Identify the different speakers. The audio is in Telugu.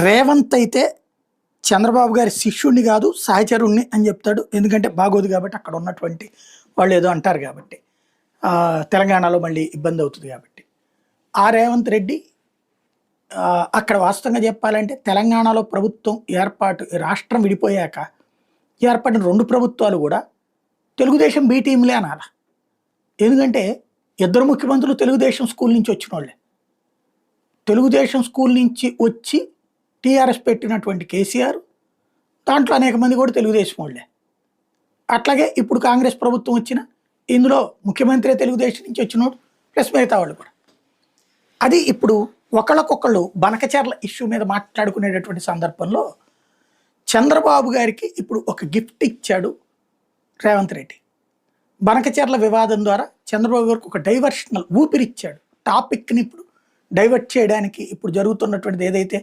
Speaker 1: రేవంత్ అయితే చంద్రబాబు గారి శిష్యుడిని కాదు సహచరుణ్ణి అని చెప్తాడు. ఎందుకంటే బాగోదు కాబట్టి అక్కడ ఉన్నటువంటి వాళ్ళు ఏదో అంటారు కాబట్టి. తెలంగాణలో మళ్ళీ ఇబ్బంది అవుతుంది కాబట్టి. ఆ రేవంత్ రెడ్డి అక్కడ వాస్తవంగా చెప్పాలంటే తెలంగాణలో ప్రభుత్వం ఏర్పాటు రాష్ట్రం విడిపోయాక ఏర్పడిన 2 ప్రభుత్వాలు కూడా తెలుగుదేశం బి టీంలే అనాల. ఎందుకంటే ఇద్దరు ముఖ్యమంత్రులు తెలుగుదేశం స్కూల్ నుంచి వచ్చిన వాళ్ళే. తెలుగుదేశం స్కూల్ నుంచి వచ్చి టీఆర్ఎస్ పెట్టినటువంటి కేసీఆర్, దాంట్లో అనేక మంది కూడా తెలుగుదేశం వాళ్ళే. అట్లాగే ఇప్పుడు కాంగ్రెస్ ప్రభుత్వం వచ్చిన ఇందులో ముఖ్యమంత్రి తెలుగుదేశం నుంచి వచ్చినోడు ప్లస్ మిగతా వాళ్ళు కూడా. అది ఇప్పుడు ఒకళ్ళకొకళ్ళు బనకచర్ల ఇష్యూ మీద మాట్లాడుకునేటటువంటి సందర్భంలో చంద్రబాబు గారికి ఇప్పుడు ఒక గిఫ్ట్ ఇచ్చాడు రేవంత్ రెడ్డి. బనకచర్ల వివాదం ద్వారా చంద్రబాబు గారికి ఒక డైవర్షనల్ ఊపిరిచ్చాడు. టాపిక్ని ఇప్పుడు డైవర్ట్ చేయడానికి ఇప్పుడు జరుగుతున్నటువంటిది ఏదైతే